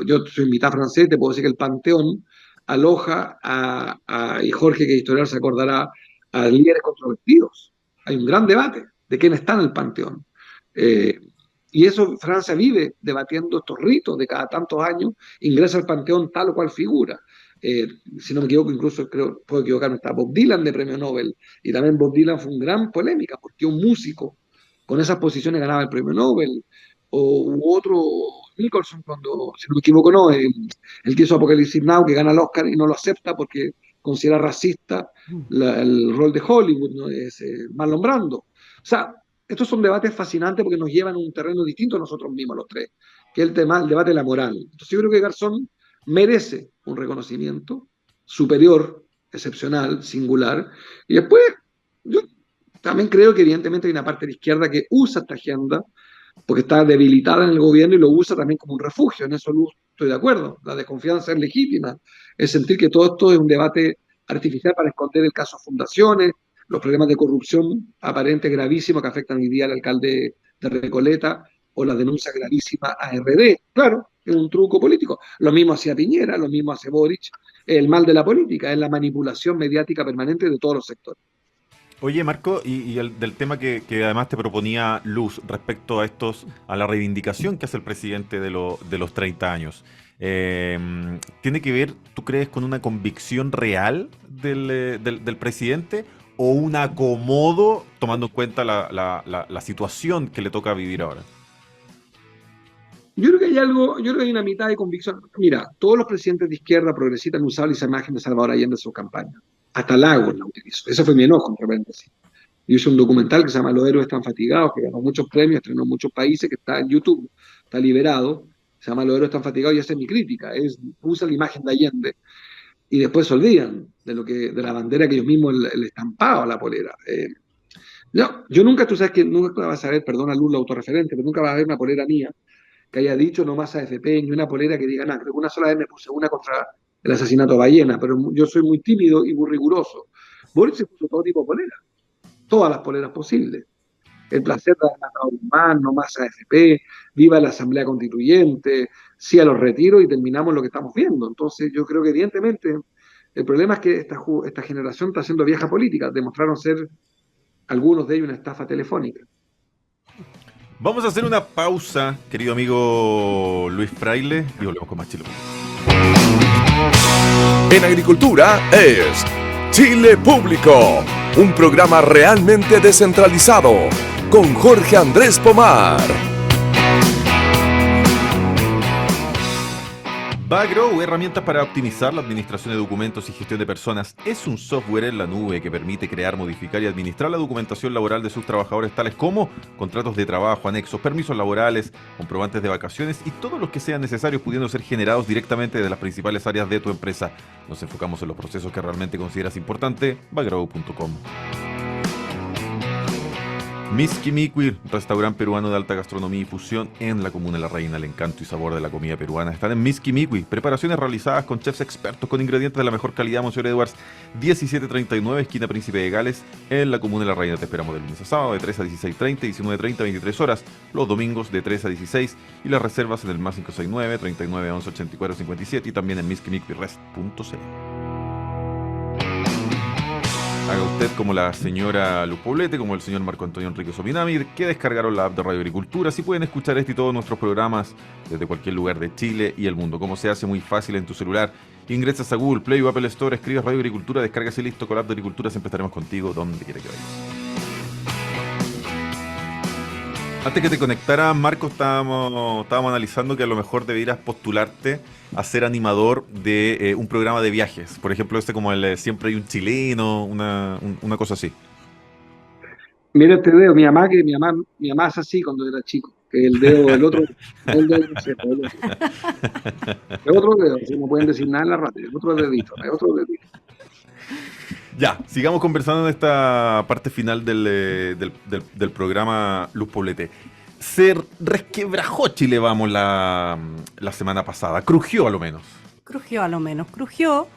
Yo soy mitad francés, te puedo decir que el Panteón aloja y Jorge, que historiador se acordará, a líderes controvertidos. Hay un gran debate de quién está en el Panteón. Eh, y eso Francia vive debatiendo estos ritos de cada tantos años, ingresa al Panteón tal o cual figura. Si no me equivoco, incluso creo, puedo equivocarme, está Bob Dylan de premio Nobel, y también Bob Dylan fue una gran polémica, porque un músico con esas posiciones ganaba el premio Nobel, u otro, Nicholson, cuando, si no me equivoco, no, el que hizo Apocalipsis Now, que gana el Oscar y no lo acepta porque considera racista el rol de Hollywood, ¿no? Es Marlon Brando. O sea, estos son debates fascinantes porque nos llevan a un terreno distinto a nosotros mismos, los tres, que es el debate de la moral. Entonces yo creo que Garzón merece un reconocimiento superior, excepcional, singular. Y después, yo también creo que evidentemente hay una parte de la izquierda que usa esta agenda porque está debilitada en el gobierno y lo usa también como un refugio. En eso estoy de acuerdo. La desconfianza es legítima. Es sentir que todo esto es un debate artificial para esconder el caso Fundaciones, los problemas de corrupción aparentes gravísimos que afectan hoy día al alcalde de Recoleta o la denuncia gravísima a RD. Claro, es un truco político. Lo mismo hacía Piñera, lo mismo hace Boric. El mal de la política es la manipulación mediática permanente de todos los sectores. Oye, Marco, del tema que además te proponía Luz respecto a la reivindicación que hace el presidente de los 30 años. ¿Tiene que ver, tú crees, con una convicción real del presidente o un acomodo tomando en cuenta la situación que le toca vivir ahora? Yo creo que hay algo, yo creo que hay una mitad de convicción. Mira, todos los presidentes de izquierda progresistas han usado esa imagen de Salvador Allende en su campaña. Hasta Lagos la utilizó. Ese fue mi enojo, entre paréntesis. Yo hice un documental que se llama Los héroes están fatigados, que ganó muchos premios, estrenó en muchos países, que está en YouTube, está liberado. Se llama Los héroes están fatigados y esa es mi crítica. Usa la imagen de Allende y después se olvidan de la bandera que ellos mismos le estampado a la polera. No, yo nunca, tú sabes que nunca vas a ver, perdona Lula, autorreferente, pero nunca vas a ver una polera mía que haya dicho no más AFP, ni una polera que diga nada. Creo que una sola vez me puse una contra el asesinato de Ballena, pero yo soy muy tímido y muy riguroso. Boris se puso todo tipo de poleras, todas las poleras posibles. El placer de la humana, no más AFP, viva la Asamblea Constituyente, sí a los retiros y terminamos lo que estamos viendo. Entonces yo creo que evidentemente el problema es que esta generación está haciendo vieja política, demostraron ser algunos de ellos una estafa telefónica. Vamos a hacer una pausa, querido amigo Luis Fraile, y volvemos con más Chile. En agricultura es Chile Público, un programa realmente descentralizado con Jorge Andrés Pomar. Bagrow, herramientas para optimizar la administración de documentos y gestión de personas, es un software en la nube que permite crear, modificar y administrar la documentación laboral de sus trabajadores, tales como contratos de trabajo, anexos, permisos laborales, comprobantes de vacaciones y todos los que sean necesarios, pudiendo ser generados directamente desde las principales áreas de tu empresa. Nos enfocamos en los procesos que realmente consideras importante. Bagrow.com. Miskimiqui, restaurante peruano de alta gastronomía y fusión en la comuna de La Reina. El encanto y sabor de la comida peruana están en Miskimiqui. Preparaciones realizadas con chefs expertos con ingredientes de la mejor calidad. Monsieur Edwards 1739, esquina Príncipe de Gales, en la comuna de La Reina. Te esperamos de lunes a sábado de 3 a 16:30, 19:30, 23 horas. Los domingos de 3 a 16 y las reservas en el más 569 39 11 84 57 y también en miskimiquirest.cl. Haga usted como la señora Luz Poblete, como el señor Marco Antonio Enrique Sobinami, que descargaron la app de Radio Agricultura. Así pueden escuchar este y todos nuestros programas desde cualquier lugar de Chile y el mundo. Como se hace muy fácil en tu celular. Ingresas a Google Play o Apple Store, escribes Radio Agricultura, descargas y listo. Con la app de Agricultura siempre estaremos contigo donde quiera que vayas. Antes que te conectara, Marco, estábamos analizando que a lo mejor debieras postularte a ser animador de un programa de viajes. Por ejemplo, como el Siempre hay un chileno, una cosa así. Mira este dedo, mi mamá es así cuando era chico, que el dedo, el otro dedo, si no pueden decir nada en la radio, el otro dedito. Ya, sigamos conversando en esta parte final del programa Luz Poblete. Se resquebrajó Chile, vamos, la semana pasada. Crujió a lo menos. Crujió.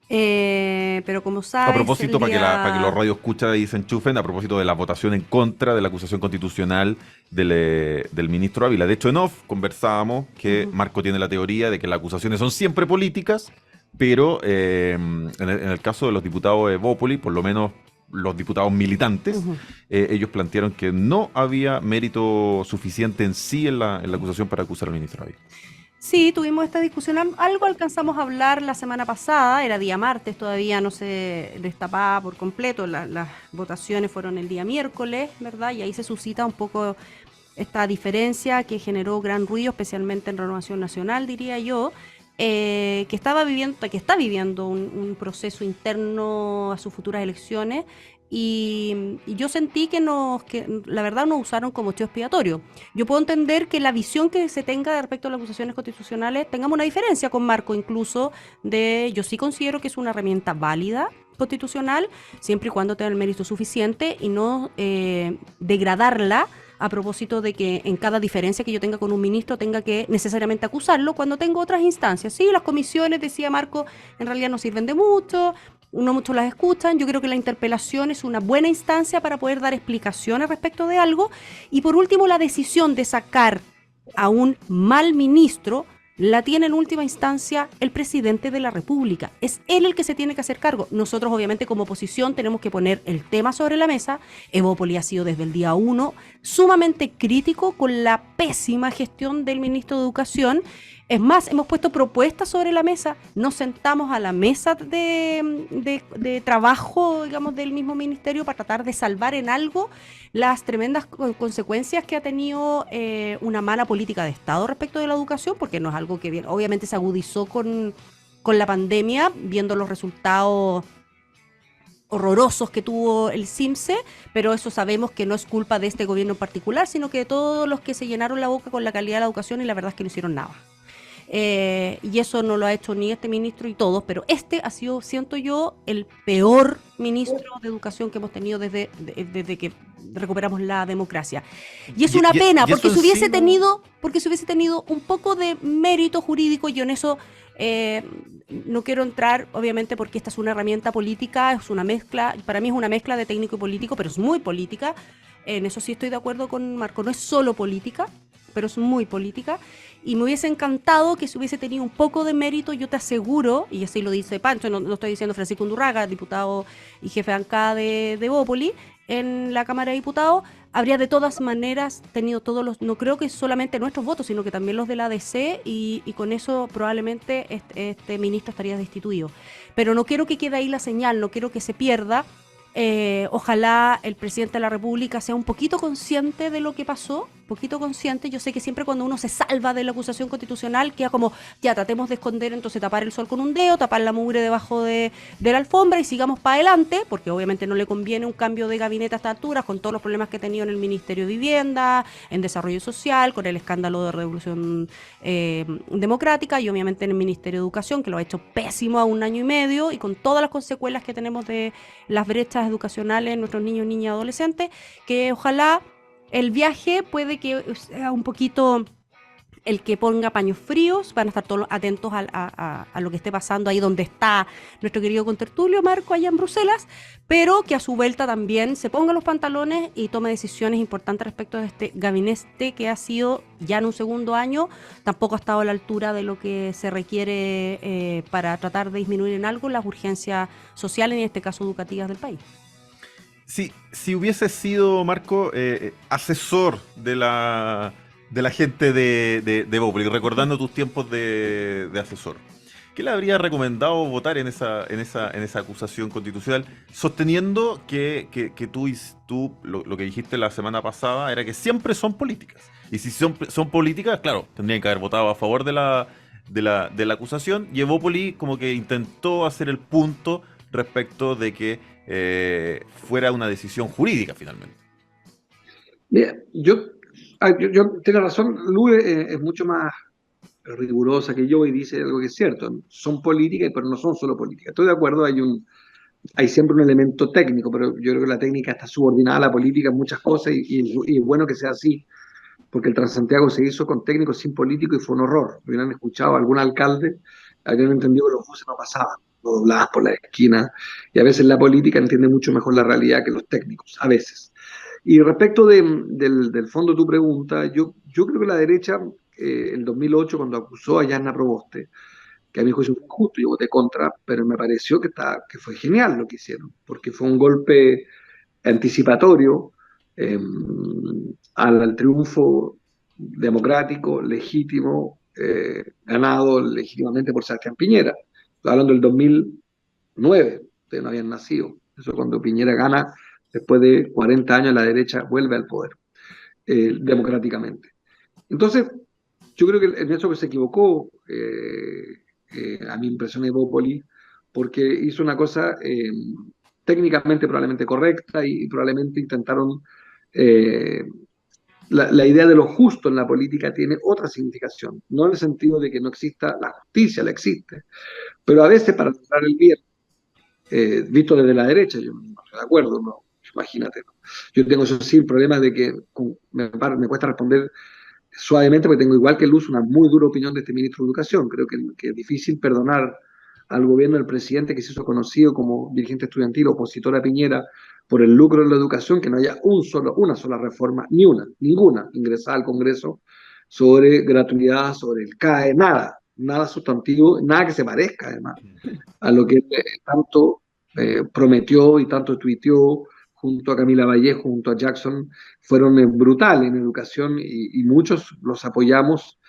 Pero como sabes... A propósito, para que los radioescuchas ahí se enchufen, a propósito de la votación en contra de la acusación constitucional del ministro Ávila. De hecho, en off conversábamos que Marco tiene la teoría de que las acusaciones son siempre políticas, pero en el caso de los diputados de Evópoli, por lo menos los diputados militantes, ellos plantearon que no había mérito suficiente en sí en la acusación para acusar al ministro Ávila. Sí, tuvimos esta discusión, algo alcanzamos a hablar la semana pasada, era día martes, todavía no se destapaba por completo, las votaciones fueron el día miércoles, ¿verdad? Y ahí se suscita un poco esta diferencia que generó gran ruido, especialmente en Renovación Nacional, diría yo, que está viviendo un proceso interno a sus futuras elecciones. Y yo sentí que la verdad nos usaron como chivo expiatorio. Yo puedo entender que la visión que se tenga respecto a las acusaciones constitucionales tengamos una diferencia con Marco, incluso yo sí considero que es una herramienta válida constitucional, siempre y cuando tenga el mérito suficiente y no degradarla a propósito de que en cada diferencia que yo tenga con un ministro tenga que necesariamente acusarlo cuando tengo otras instancias. Sí, las comisiones, decía Marco, en realidad no sirven de mucho, no muchos las escuchan. Yo creo que la interpelación es una buena instancia para poder dar explicaciones respecto de algo. Y por último, la decisión de sacar a un mal ministro la tiene en última instancia el presidente de la República. Es él el que se tiene que hacer cargo. Nosotros, obviamente, como oposición, tenemos que poner el tema sobre la mesa. Evópoli ha sido desde el día 1 sumamente crítico con la pésima gestión del ministro de Educación. Es más, hemos puesto propuestas sobre la mesa, nos sentamos a la mesa de trabajo, digamos, del mismo ministerio para tratar de salvar en algo las tremendas consecuencias que ha tenido una mala política de Estado respecto de la educación, porque no es algo que obviamente se agudizó con la pandemia, viendo los resultados horrorosos que tuvo el CIMSE, pero eso sabemos que no es culpa de este gobierno en particular, sino que de todos los que se llenaron la boca con la calidad de la educación y la verdad es que no hicieron nada. Y eso no lo ha hecho ni este ministro y todos, pero este ha sido, siento yo, el peor ministro de educación que hemos tenido desde que recuperamos la democracia. Y es una pena, porque si hubiese tenido un poco de mérito jurídico, yo en eso no quiero entrar, obviamente, porque esta es una herramienta política, es una mezcla, para mí es una mezcla de técnico y político, pero es muy política. En eso sí estoy de acuerdo con Marco, no es solo política, pero es muy política, y me hubiese encantado que se hubiese tenido un poco de mérito. Yo te aseguro, y así lo dice Pancho, no estoy diciendo Francisco Undurraga, diputado y jefe de ANCA de Evópoli, en la Cámara de Diputados, habría de todas maneras tenido todos los, no creo que solamente nuestros votos, sino que también los de la ADC, y con eso probablemente este ministro estaría destituido. Pero no quiero que quede ahí la señal, no quiero que se pierda. Ojalá el presidente de la República sea un poquito consciente de lo que pasó, poquito consciente. Yo sé que siempre cuando uno se salva de la acusación constitucional queda como, ya tratemos de esconder, entonces tapar el sol con un dedo, tapar la mugre debajo de la alfombra y sigamos para adelante, porque obviamente no le conviene un cambio de gabinete a esta altura, con todos los problemas que ha tenido en el Ministerio de Vivienda, en Desarrollo Social, con el escándalo de Revolución Democrática, y obviamente en el Ministerio de Educación, que lo ha hecho pésimo a 1 año y medio, y con todas las consecuencias que tenemos de las brechas educacionales en nuestros niños, niñas y adolescentes, que ojalá el viaje puede que sea un poquito el que ponga paños fríos. Van a estar todos atentos a lo que esté pasando ahí donde está nuestro querido contertulio Marco, allá en Bruselas, pero que a su vuelta también se ponga los pantalones y tome decisiones importantes respecto de este gabinete que ha sido ya en un segundo año, tampoco ha estado a la altura de lo que se requiere para tratar de disminuir en algo las urgencias sociales, en este caso educativas, del país. Sí, si hubiese sido, Marco, asesor de la gente de Evópoli, recordando tus tiempos de asesor, ¿qué le habría recomendado votar en esa acusación constitucional, sosteniendo que tú lo que dijiste la semana pasada era que siempre son políticas? Y si son políticas, claro, tendrían que haber votado a favor de la acusación, y Evópoli como que intentó hacer el punto respecto de que fuera una decisión jurídica finalmente. Bien, yo tiene razón, Lue es mucho más rigurosa que yo y dice algo que es cierto. Son políticas, pero no son solo políticas. Estoy de acuerdo, hay siempre un elemento técnico, pero yo creo que la técnica está subordinada a la política en muchas cosas, y es bueno que sea así, porque el Transantiago se hizo con técnicos sin políticos y fue un horror. Hubieran escuchado a algún alcalde, habrían entendido que los buses no pasaban, no dobladas por la esquina, y a veces la política entiende mucho mejor la realidad que los técnicos, a veces. Y respecto del fondo de tu pregunta, yo creo que la derecha, en 2008, cuando acusó a Yanna Proboste, que a mi juicio fue injusto, yo voté contra, pero me pareció que fue genial lo que hicieron, porque fue un golpe anticipatorio eh, al triunfo democrático, legítimo, ganado legítimamente por Sebastián Piñera. Estoy hablando del 2009, ustedes no habían nacido. Eso cuando Piñera gana, después de 40 años la derecha vuelve al poder, democráticamente. Entonces, yo creo que en eso que se equivocó a mi impresión Evópoli, porque hizo una cosa técnicamente probablemente correcta y probablemente intentaron... eh, la idea de lo justo en la política tiene otra significación, no en el sentido de que no exista la justicia, la existe, pero a veces para lograr el bien, visto desde la derecha, yo no estoy de acuerdo, no, imagínate. ¿No? Yo tengo eso sí el problema de que me cuesta responder suavemente porque tengo igual que Luz una muy dura opinión de este ministro de Educación. Creo que es difícil perdonar al gobierno del presidente que se hizo conocido como dirigente estudiantil, opositor a Piñera, por el lucro en la educación, que no haya una sola reforma, ninguna ingresada al Congreso sobre gratuidad, sobre el CAE, nada sustantivo, nada que se parezca además a lo que tanto prometió y tanto tuiteó junto a Camila Vallejo, junto a Jackson, fueron brutales en educación y muchos los apoyamos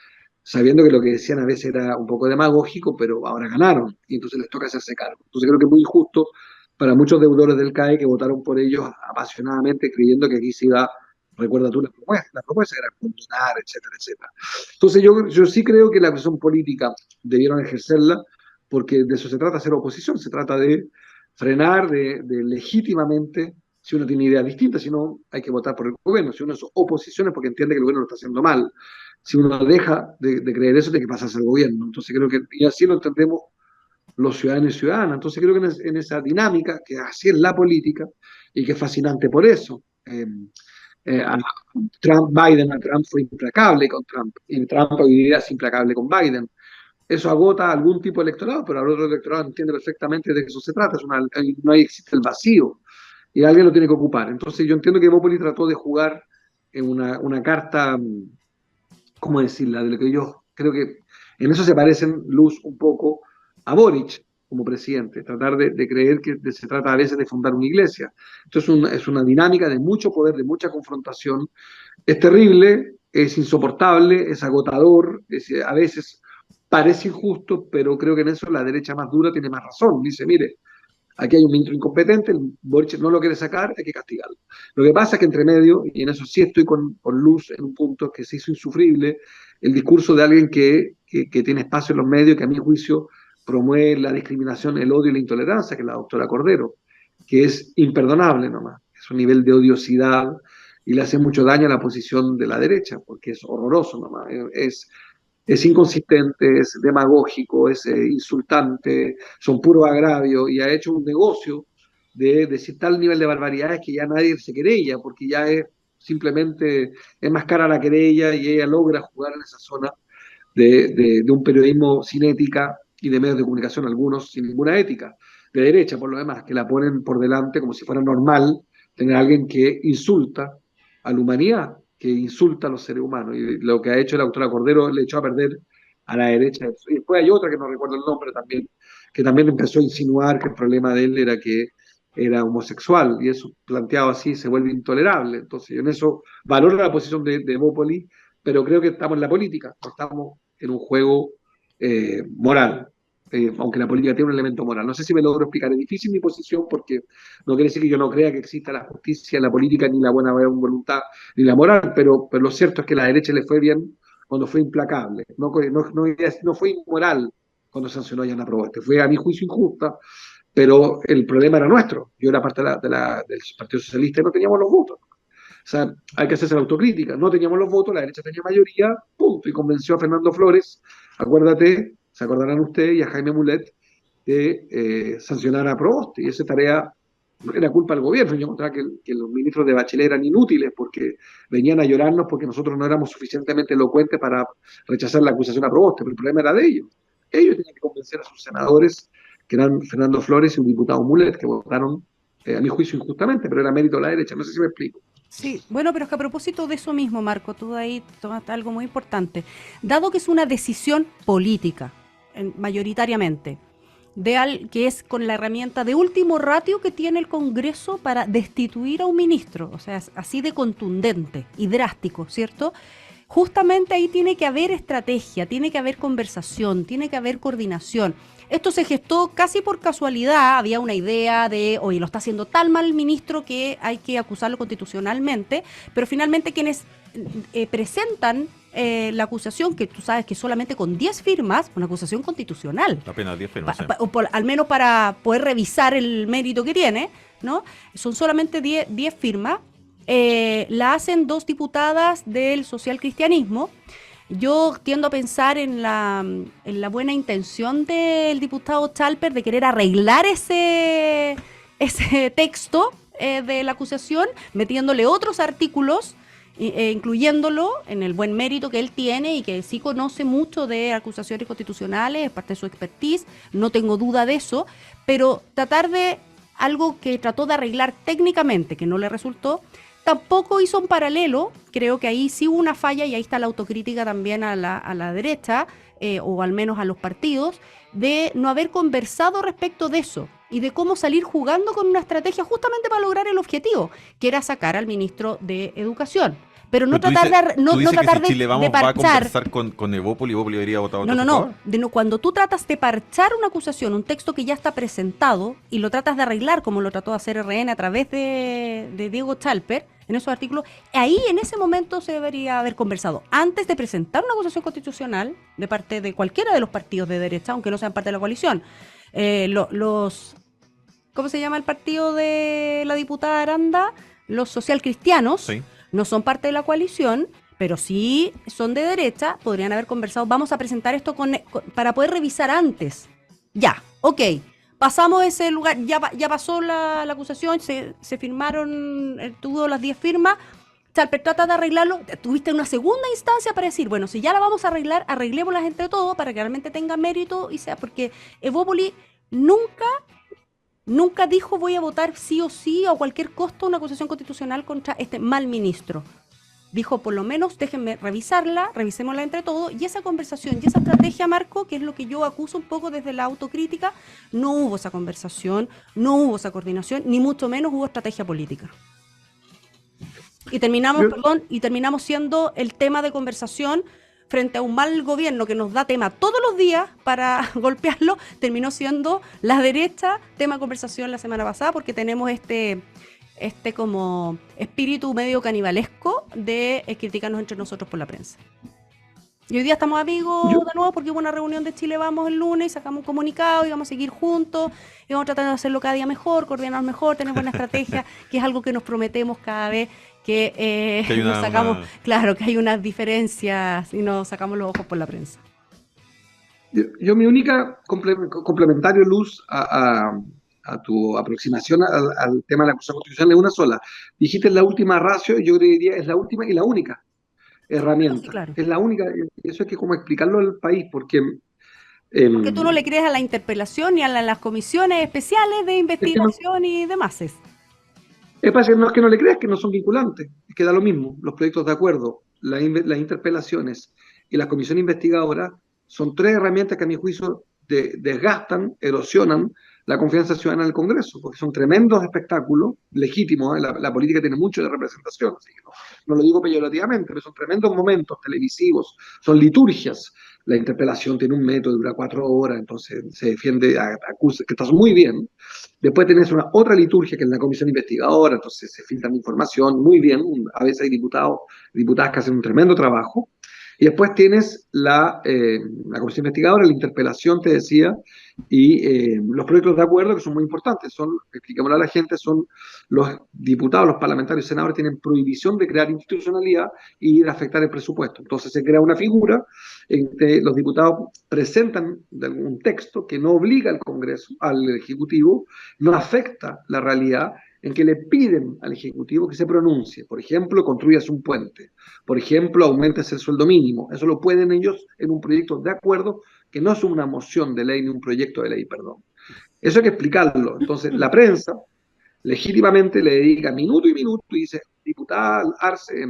sabiendo que lo que decían a veces era un poco demagógico, pero ahora ganaron y entonces les toca hacerse cargo. Entonces creo que es muy injusto para muchos deudores del CAE que votaron por ellos apasionadamente creyendo que aquí se iba, recuerda tú la propuesta era condonar, etcétera, etcétera. Entonces yo sí creo que la presión política debieron ejercerla porque de eso se trata, hacer oposición, se trata de frenar, de legítimamente, si uno tiene ideas distintas, si no hay que votar por el gobierno, si uno es oposición es porque entiende que el gobierno lo está haciendo mal, si uno deja de creer eso, tiene que pasarse al gobierno. Entonces creo que, y así lo entendemos los ciudadanos y ciudadanas. Entonces creo que en esa dinámica, que así es la política, y que es fascinante por eso. A Biden, a Trump fue implacable con Trump, y Trump hoy día es implacable con Biden. Eso agota a algún tipo de electorado, pero al otro electorado entiende perfectamente de qué eso se trata. No hay, existe el vacío y alguien lo tiene que ocupar. Entonces yo entiendo que Evópoli trató de jugar en una carta, ¿cómo decirla? De lo que yo creo que en eso se parecen Luz un poco a Boric como presidente, tratar de creer que se trata a veces de fundar una iglesia. Entonces es una dinámica de mucho poder, de mucha confrontación. Es terrible, es insoportable, es agotador, a veces parece injusto, pero creo que en eso la derecha más dura tiene más razón. Dice, mire, aquí hay un ministro incompetente, el Boric no lo quiere sacar, hay que castigarlo. Lo que pasa es que entre medio, y en eso sí estoy con Luz en un punto que se hizo insufrible, el discurso de alguien que tiene espacio en los medios, que a mi juicio promueve la discriminación, el odio y la intolerancia, que es la doctora Cordero, que es imperdonable nomás. Es un nivel de odiosidad y le hace mucho daño a la posición de la derecha, porque es horroroso nomás. Es inconsistente, es demagógico, es insultante, son puros agravios y ha hecho un negocio de decir tal nivel de barbaridades que ya nadie se querella, porque ya es simplemente, es más cara la querella y ella logra jugar en esa zona de un periodismo sin ética y de medios de comunicación algunos sin ninguna ética, de derecha por lo demás, que la ponen por delante como si fuera normal tener a alguien que insulta a la humanidad, que insulta a los seres humanos. Y lo que ha hecho la doctora Cordero le echó a perder a la derecha. Y después hay otra que no recuerdo el nombre también, que también empezó a insinuar que el problema de él era que era homosexual, y eso planteado así se vuelve intolerable. Entonces yo en eso valoro la posición de Bópoli, pero creo que estamos en la política, no estamos en un juego moral, aunque la política tiene un elemento moral. No sé si me logro explicar, es difícil mi posición porque no quiere decir que yo no crea que exista la justicia en la política, ni la buena voluntad, ni la moral, pero lo cierto es que a la derecha le fue bien cuando fue implacable, no fue inmoral cuando sancionó a Yana Proboste, fue a mi juicio injusta, pero el problema era nuestro. Yo era parte del Partido Socialista y no teníamos los votos. O sea, hay que hacerse la autocrítica. No teníamos los votos, la derecha tenía mayoría, punto. Y convenció a Fernando Flores, acuérdate, se acordarán ustedes, y a Jaime Mulet, de sancionar a Proboste. Y esa tarea era culpa del gobierno. Yo encontraba que los ministros de Bachelet eran inútiles porque venían a llorarnos porque nosotros no éramos suficientemente elocuentes para rechazar la acusación a Proboste. Pero el problema era de ellos. Ellos tenían que convencer a sus senadores, que eran Fernando Flores y un diputado Mulet, que votaron, a mi juicio, injustamente, pero era mérito de la derecha. No sé si me explico. Sí, bueno, pero es que a propósito de eso mismo, Marco, tú ahí tomaste algo muy importante. Dado que es una decisión política, mayoritariamente, que es con la herramienta de último ratio que tiene el Congreso para destituir a un ministro, o sea, es así de contundente y drástico, ¿cierto? justamente ahí tiene que haber estrategia, tiene que haber conversación, tiene que haber coordinación. Esto se gestó casi por casualidad, había una idea de, oye, lo está haciendo tan mal el ministro que hay que acusarlo constitucionalmente, pero finalmente quienes presentan la acusación, que tú sabes que solamente con 10 firmas, una acusación constitucional, Apenas 10 firmas. Sí. al menos para poder revisar el mérito que tiene, ¿no? Son solamente 10 firmas, la hacen 2 diputadas del socialcristianismo. Yo tiendo a pensar en la buena intención del diputado Chalper de querer arreglar ese texto de la acusación, metiéndole otros artículos, incluyéndolo en el buen mérito que él tiene y que sí conoce mucho de acusaciones constitucionales, es parte de su expertise, no tengo duda de eso, pero tratar de algo que trató de arreglar técnicamente, que no le resultó, tampoco hizo un paralelo. Creo que ahí sí hubo una falla, y ahí está la autocrítica también a la derecha, o al menos a los partidos, de no haber conversado respecto de eso y de cómo salir jugando con una estrategia justamente para lograr el objetivo, que era sacar al ministro de Educación. Pero no Pero tratar tú dices tratar que si Chile Vamos de va a parchar. conversar con Evópoli debería votar No. Cuando tú tratas de parchar una acusación, un texto que ya está presentado, y lo tratas de arreglar como lo trató de hacer RN a través de Diego Chalper, en esos artículos, ahí en ese momento se debería haber conversado. Antes de presentar una acusación constitucional de parte de cualquiera de los partidos de derecha, aunque no sean parte de la coalición, ¿cómo se llama el partido de la diputada Aranda? Los socialcristianos. Sí. No son parte de la coalición, pero sí son de derecha, podrían haber conversado, vamos a presentar esto para poder revisar antes. Ya, ok, pasamos ese lugar, ya pasó la acusación, se firmaron, tuvo las 10 firmas, Chalper trata de arreglarlo, tuviste una segunda instancia para decir, bueno, si ya la vamos a arreglar, arreglémoslas entre todos para que realmente tenga mérito y sea, porque Evópoli nunca dijo voy a votar sí o sí o a cualquier costo una acusación constitucional contra este mal ministro. Dijo, por lo menos déjenme revisarla, revisémosla entre todos, y esa conversación y esa estrategia, Marco, que es lo que yo acuso un poco desde la autocrítica, no hubo esa conversación, no hubo esa coordinación, ni mucho menos hubo estrategia política. Y terminamos siendo el tema de conversación frente a un mal gobierno que nos da tema todos los días para golpearlo, terminó siendo la derecha tema de conversación la semana pasada, porque tenemos este como espíritu medio canibalesco de criticarnos entre nosotros por la prensa. Y hoy día estamos amigos de nuevo porque hubo una reunión de Chile Vamos el lunes, sacamos un comunicado y vamos a seguir juntos y vamos a tratar de hacerlo cada día mejor, coordinarnos mejor, tener buena estrategia, que es algo que nos prometemos cada vez que nos sacamos, claro, que hay unas diferencias y nos sacamos los ojos por la prensa. Yo mi única complementario, Luz, a tu aproximación al tema de la acusación constitucional es una sola. Dijiste la última ratio, y yo diría es la última y la única herramienta. Sí, claro. Es la única, eso hay que como explicarlo al país, porque... porque tú no le crees a la interpelación ni a las comisiones especiales de investigación y demás. Es no es que no le creas, que no son vinculantes, es que da lo mismo. Los proyectos de acuerdo, las interpelaciones y la comisión investigadora son 3 herramientas que a mi juicio desgastan, erosionan la confianza ciudadana del Congreso, porque son tremendos espectáculos legítimos. La política tiene mucho de representación, así que no lo digo peyorativamente, pero son tremendos momentos televisivos, son liturgias. La interpelación tiene un método, dura 4 horas, entonces se defiende, acusa, que estás muy bien. Después tenés otra liturgia que es la comisión investigadora, entonces se filtra información muy bien. A veces hay diputadas que hacen un tremendo trabajo. Y después tienes la comisión investigadora, la interpelación, te decía, y los proyectos de acuerdo, que son muy importantes. Expliquémoslo a la gente, son los diputados, los parlamentarios, senadores tienen prohibición de crear institucionalidad y de afectar el presupuesto. Entonces se crea una figura en que los diputados presentan un texto que no obliga al Congreso, al Ejecutivo, no afecta la realidad, en que le piden al Ejecutivo que se pronuncie. Por ejemplo, construyas un puente. Por ejemplo, aumentes el sueldo mínimo. Eso lo pueden ellos en un proyecto de acuerdo que no es una moción de ley ni un proyecto de ley, perdón. Eso hay que explicarlo. Entonces, la prensa legítimamente le dedica minuto y minuto y dice, diputada Arce,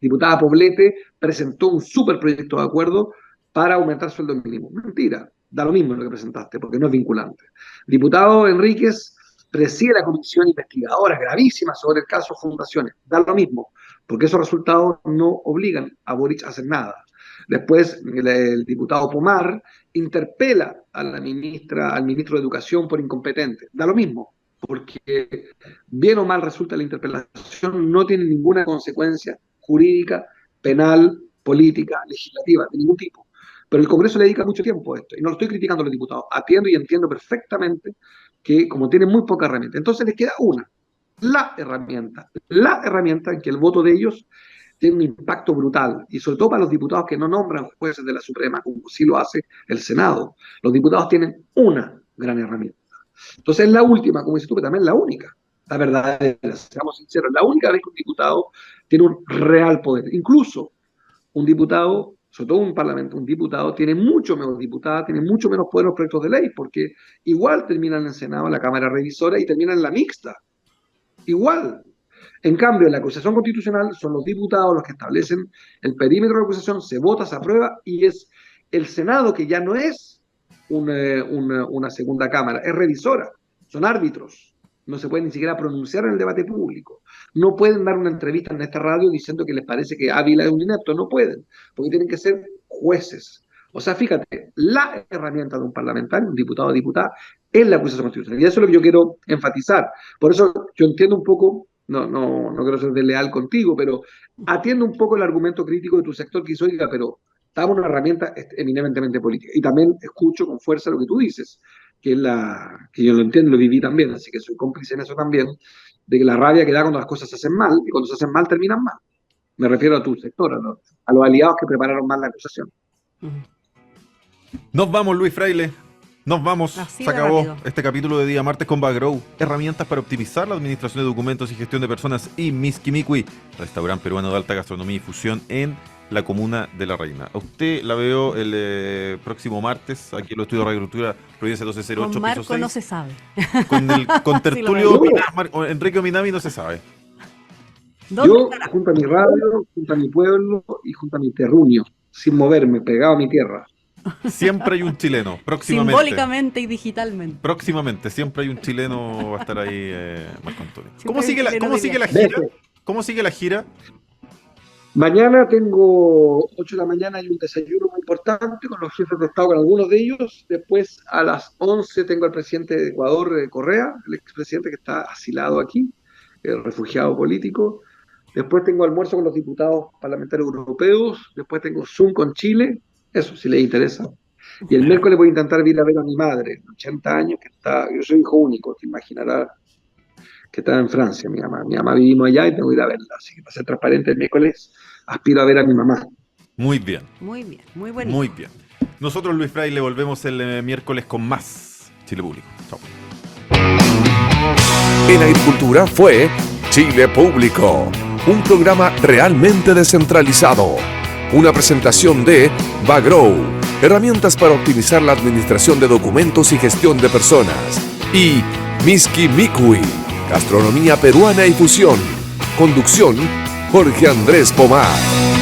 diputada Poblete presentó un superproyecto de acuerdo para aumentar el sueldo mínimo. Mentira, da lo mismo lo que presentaste, porque no es vinculante. Diputado Enríquez preside la comisión investigadora gravísima sobre el caso Fundaciones. Da lo mismo, porque esos resultados no obligan a Boric a hacer nada. Después, el diputado Pomar interpela a la ministra, al ministro de Educación por incompetente. Da lo mismo, porque bien o mal resulta la interpelación, no tiene ninguna consecuencia jurídica, penal, política, legislativa, de ningún tipo. Pero el Congreso le dedica mucho tiempo a esto, y no lo estoy criticando a los diputados. Atiendo y entiendo perfectamente que como tienen muy poca herramienta, entonces les queda una, la herramienta en que el voto de ellos tiene un impacto brutal, y sobre todo para los diputados que no nombran jueces de la Suprema, como sí lo hace el Senado. Los diputados tienen una gran herramienta. Entonces es la última, como dices tú, pero también la única, la verdadera, seamos sinceros, la única vez que un diputado tiene un real poder. Incluso un diputado, sobre todo un parlamento, un diputado tiene mucho menos diputada, tiene mucho menos poder en los proyectos de ley, porque igual terminan en el Senado, en la Cámara Revisora, y terminan en la mixta. Igual. En cambio, en la acusación constitucional son los diputados los que establecen el perímetro de la acusación, se vota, se aprueba, y es el Senado, que ya no es una segunda cámara, es revisora, son árbitros, no se pueden ni siquiera pronunciar en el debate público, no pueden dar una entrevista en esta radio diciendo que les parece que Ávila es un inepto, no pueden, porque tienen que ser jueces. O sea, fíjate, la herramienta de un parlamentario, un diputado o diputada, es la acusación constitucional, y eso es lo que yo quiero enfatizar. Por eso yo entiendo un poco, no quiero ser desleal contigo, pero atiendo un poco el argumento crítico de tu sector que hizo, oiga, pero estamos una herramienta eminentemente política. Y también escucho con fuerza lo que tú dices, que yo lo entiendo, lo viví también, así que soy cómplice en eso también, de que la rabia que da cuando las cosas se hacen mal, y cuando se hacen mal terminan mal. Me refiero a tu sector, a los aliados que prepararon mal la acusación. Nos vamos, Luis Fraile. Nos vamos. Así Se de acabó rápido. este capítulo de Día Martes con Bagrow. Herramientas para optimizar la administración de documentos y gestión de personas, y Miski Mikui, restaurante peruano de alta gastronomía y fusión en la comuna de La Reina. A usted la veo el próximo martes aquí en los estudios de Radio Cultura, Providencia 1208, Con Marco piso 6. no se sabe. Con Sí, Tertulio lo veo. Enrique Ominami no se sabe. ¿Dónde Yo, estará? junto a mi radio, junto a mi pueblo y junto a mi terruño, sin moverme, pegado a mi tierra. Siempre hay un chileno, próximamente. Simbólicamente y digitalmente. Próximamente, siempre hay un chileno, va a estar ahí, Marco Antonio. Siempre ¿Cómo hay sigue un la, chileno cómo de sigue la viaje. gira? ¿Cómo sigue la gira? Mañana tengo 8 de la mañana, hay un desayuno muy importante con los jefes de Estado, con algunos de ellos. Después a las 11 tengo al presidente de Ecuador, Correa, el expresidente que está asilado aquí, refugiado político. Después tengo almuerzo con los diputados parlamentarios europeos. Después tengo Zoom con Chile, eso si les interesa. Y el miércoles voy a intentar ir a ver a mi madre, 80 años, que está, yo soy hijo único, te imaginarás, que está en Francia, mi mamá. Mi mamá vivimos allá y tengo que ir a verla. Así que para ser transparente, el miércoles aspiro a ver a mi mamá. Muy bien, Muy bien, muy bonito. muy bien. Nosotros, Luis Fraile, volvemos el miércoles con más Chile Público. Chao. En Agricultura fue Chile Público, un programa realmente descentralizado. Una presentación de Bagrow, herramientas para optimizar la administración de documentos y gestión de personas. Y Miski Mikui, gastronomía peruana y fusión. Conducción, Jorge Andrés Pomar.